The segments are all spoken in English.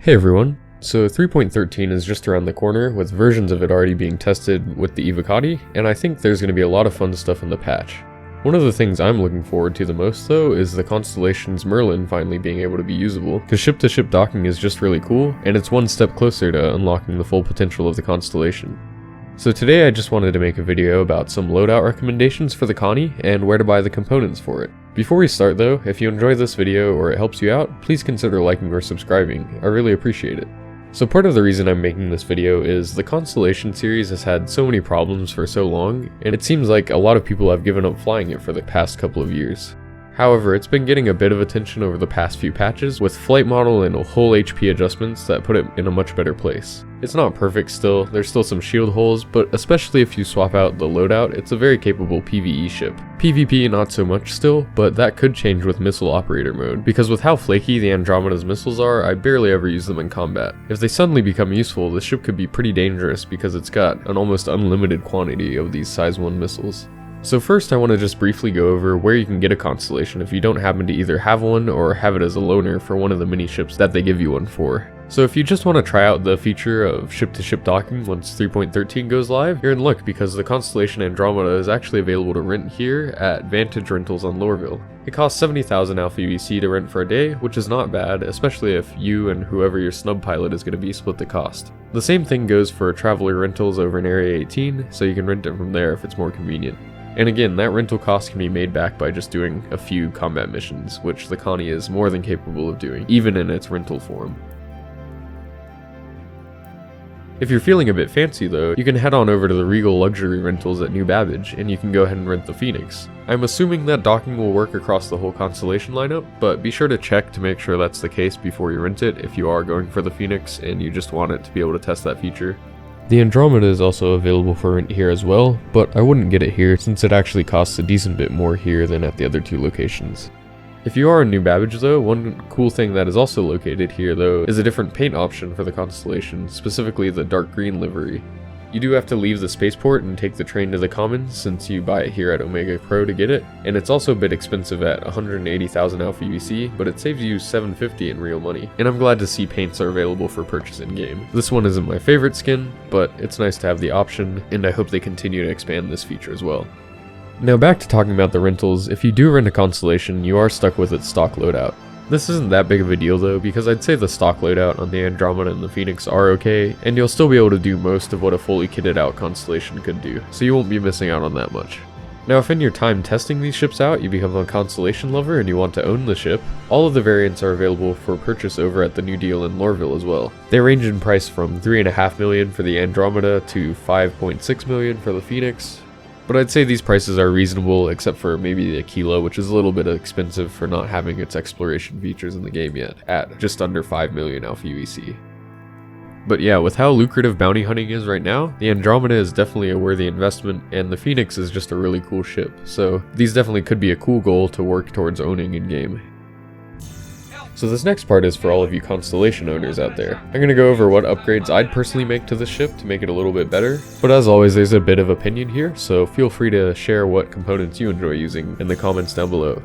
Hey everyone, so 3.13 is just around the corner with versions of it already being tested with the Evocati, and I think there's going to be a lot of fun stuff in the patch. One of the things I'm looking forward to the most though is the Constellation's Merlin finally being able to be usable, because ship-to-ship docking is just really cool, and it's one step closer to unlocking the full potential of the Constellation. So today I just wanted to make a video about some loadout recommendations for the Connie and where to buy the components for it. Before we start though, if you enjoy this video or it helps you out, please consider liking or subscribing, I really appreciate it. So part of the reason I'm making this video is the Constellation series has had so many problems for so long, and it seems like a lot of people have given up flying it for the past couple of years. However, it's been getting a bit of attention over the past few patches with flight model and whole HP adjustments that put it in a much better place. It's not perfect still, there's still some shield holes, but especially if you swap out the loadout, it's a very capable PvE ship. PvP not so much still, but that could change with missile operator mode, because with how flaky the Andromeda's missiles are, I barely ever use them in combat. If they suddenly become useful, the ship could be pretty dangerous because it's got an almost unlimited quantity of these size 1 missiles. So first I want to just briefly go over where you can get a Constellation if you don't happen to either have one or have it as a loaner for one of the mini ships that they give you one for. So if you just want to try out the feature of ship-to-ship docking once 3.13 goes live, you're in luck because the Constellation Andromeda is actually available to rent here at Vantage Rentals on Loreville. It costs 70,000 Alpha UEC to rent for a day, which is not bad, especially if you and whoever your snub pilot is going to be split the cost. The same thing goes for Traveler Rentals over in Area 18, so you can rent it from there if it's more convenient. And again, that rental cost can be made back by just doing a few combat missions, which the Connie is more than capable of doing, even in its rental form. If you're feeling a bit fancy though, you can head on over to the Regal Luxury Rentals at New Babbage, and you can go ahead and rent the Phoenix. I'm assuming that docking will work across the whole Constellation lineup, but be sure to check to make sure that's the case before you rent it if you are going for the Phoenix and you just want it to be able to test that feature. The Andromeda is also available for rent here as well, but I wouldn't get it here since it actually costs a decent bit more here than at the other two locations. If you are in New Babbage though, one cool thing that is also located here though is a different paint option for the Constellation, specifically the dark green livery. You do have to leave the spaceport and take the train to the Commons since you buy it here at Omega Pro to get it, and it's also a bit expensive at 180,000 Alpha UEC, but it saves you 750 in real money, and I'm glad to see paints are available for purchase in game. This one isn't my favorite skin, but it's nice to have the option, and I hope they continue to expand this feature as well. Now back to talking about the rentals, if you do rent a Constellation, you are stuck with its stock loadout. This isn't that big of a deal though, because I'd say the stock loadout on the Andromeda and the Phoenix are okay, and you'll still be able to do most of what a fully kitted out Constellation could do, so you won't be missing out on that much. Now if in your time testing these ships out you become a Constellation lover and you want to own the ship, all of the variants are available for purchase over at the new deal in Loreville as well. They range in price from $3.5 million for the Andromeda to $5.6 million for the Phoenix. But I'd say these prices are reasonable except for maybe the Aquila, which is a little bit expensive for not having its exploration features in the game yet, at just under 5 million Alpha UEC. But yeah, with how lucrative bounty hunting is right now, the Andromeda is definitely a worthy investment, and the Phoenix is just a really cool ship, so these definitely could be a cool goal to work towards owning in game. So this next part is for all of you Constellation owners out there. I'm going to go over what upgrades I'd personally make to this ship to make it a little bit better, but as always there's a bit of opinion here, so feel free to share what components you enjoy using in the comments down below.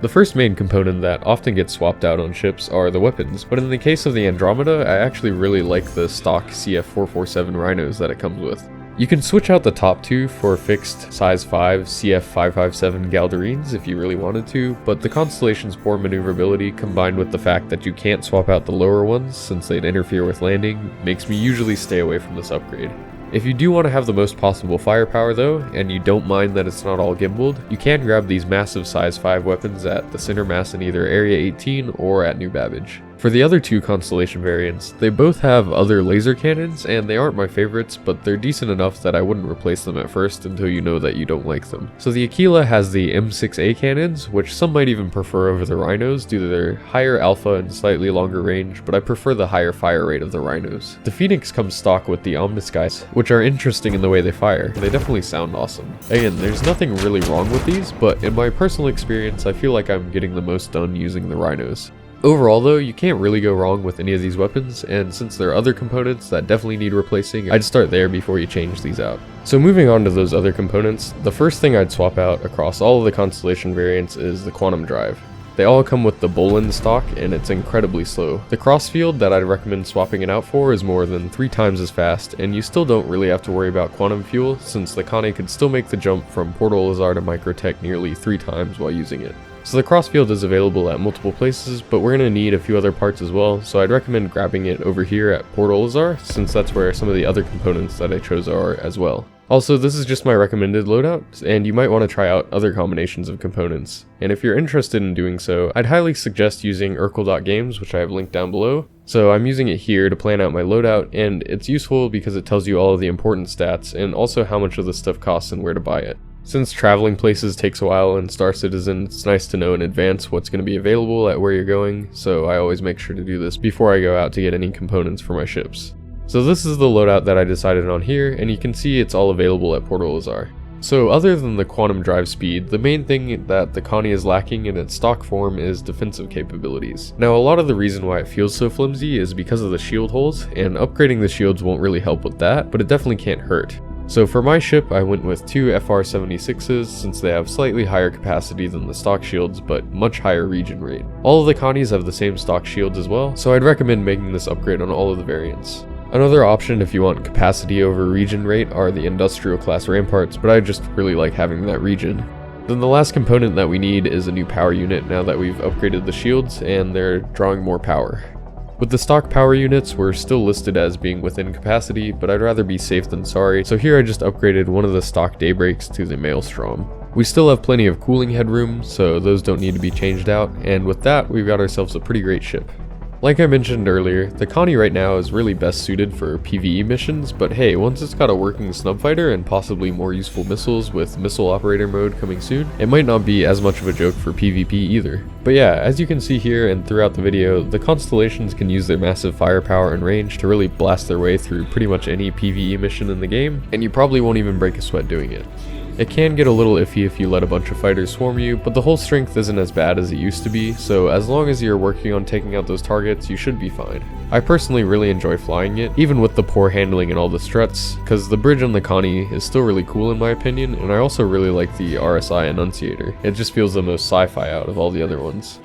The first main component that often gets swapped out on ships are the weapons, but in the case of the Andromeda, I actually really like the stock CF447 rhinos that it comes with. You can switch out the top two for fixed size 5 CF557 Galderines if you really wanted to, but the Constellation's poor maneuverability combined with the fact that you can't swap out the lower ones since they'd interfere with landing makes me usually stay away from this upgrade. If you do want to have the most possible firepower though, and you don't mind that it's not all gimbaled, you can grab these massive size 5 weapons at the center mass in either Area 18 or at New Babbage. For the other two Constellation variants, they both have other laser cannons, and they aren't my favorites, but they're decent enough that I wouldn't replace them at first until you know that you don't like them. So the Aquila has the M6A cannons, which some might even prefer over the Rhinos due to their higher alpha and slightly longer range, but I prefer the higher fire rate of the Rhinos. The Phoenix comes stock with the Omniscites, which are interesting in the way they fire. They definitely sound awesome. Again, there's nothing really wrong with these, but in my personal experience, I feel like I'm getting the most done using the Rhinos. Overall though, you can't really go wrong with any of these weapons, and since there are other components that definitely need replacing, I'd start there before you change these out. So moving on to those other components, the first thing I'd swap out across all of the Constellation variants is the quantum drive. They all come with the Bolin stock, and it's incredibly slow. The crossfield that I'd recommend swapping it out for is more than 3 times as fast, and you still don't really have to worry about quantum fuel, since the Connie could still make the jump from Portal Lazar to Microtech nearly 3 times while using it. So the crossfield is available at multiple places, but we're going to need a few other parts as well, so I'd recommend grabbing it over here at Portal Lazar, since that's where some of the other components that I chose are as well. Also, this is just my recommended loadout, and you might want to try out other combinations of components. And if you're interested in doing so, I'd highly suggest using Urkel.games, which I have linked down below. So I'm using it here to plan out my loadout, and it's useful because it tells you all of the important stats, and also how much of the stuff costs and where to buy it. Since traveling places takes a while in Star Citizen, it's nice to know in advance what's going to be available at where you're going, so I always make sure to do this before I go out to get any components for my ships. So this is the loadout that I decided on here, and you can see it's all available at Portal Lazar. So other than the quantum drive speed, the main thing that the Connie is lacking in its stock form is defensive capabilities. Now a lot of the reason why it feels so flimsy is because of the shield holes, and upgrading the shields won't really help with that, but it definitely can't hurt. So for my ship, I went with 2 FR-76s since they have slightly higher capacity than the stock shields, but much higher regen rate. All of the Connies have the same stock shields as well, so I'd recommend making this upgrade on all of the variants. Another option if you want capacity over regen rate are the industrial class ramparts, but I just really like having that regen. Then the last component that we need is a new power unit now that we've upgraded the shields and they're drawing more power. With the stock power units, we're still listed as being within capacity, but I'd rather be safe than sorry, so here I just upgraded one of the stock daybreaks to the Maelstrom. We still have plenty of cooling headroom, so those don't need to be changed out, and with that, we've got ourselves a pretty great ship. Like I mentioned earlier, the Connie right now is really best suited for PvE missions, but hey, once it's got a working snub fighter and possibly more useful missiles with missile operator mode coming soon, it might not be as much of a joke for PvP either. But yeah, as you can see here and throughout the video, the Constellations can use their massive firepower and range to really blast their way through pretty much any PvE mission in the game, and you probably won't even break a sweat doing it. It can get a little iffy if you let a bunch of fighters swarm you, but the whole strength isn't as bad as it used to be, so as long as you're working on taking out those targets, you should be fine. I personally really enjoy flying it, even with the poor handling and all the struts, because the bridge on the Connie is still really cool in my opinion, and I also really like the RSI Annunciator. It just feels the most sci-fi out of all the other ones.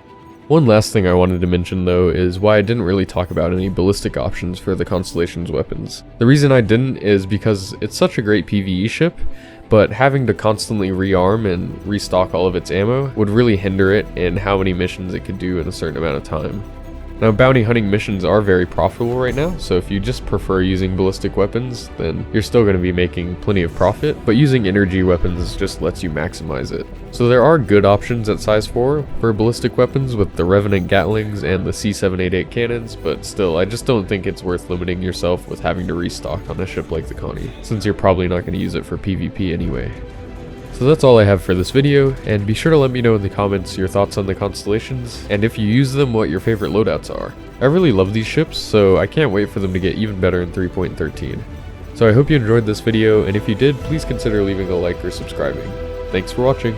One last thing I wanted to mention though is why I didn't really talk about any ballistic options for the Constellation's weapons. The reason I didn't is because it's such a great PvE ship, but having to constantly rearm and restock all of its ammo would really hinder it in how many missions it could do in a certain amount of time. Now bounty hunting missions are very profitable right now, so if you just prefer using ballistic weapons, then you're still going to be making plenty of profit, but using energy weapons just lets you maximize it. So there are good options at size 4 for ballistic weapons with the Revenant Gatlings and the C788 cannons, but still I just don't think it's worth limiting yourself with having to restock on a ship like the Connie, since you're probably not going to use it for PvP anyway. So that's all I have for this video, and be sure to let me know in the comments your thoughts on the Constellations, and if you use them, what your favorite loadouts are. I really love these ships, so I can't wait for them to get even better in 3.13. So I hope you enjoyed this video, and if you did, please consider leaving a like or subscribing. Thanks for watching.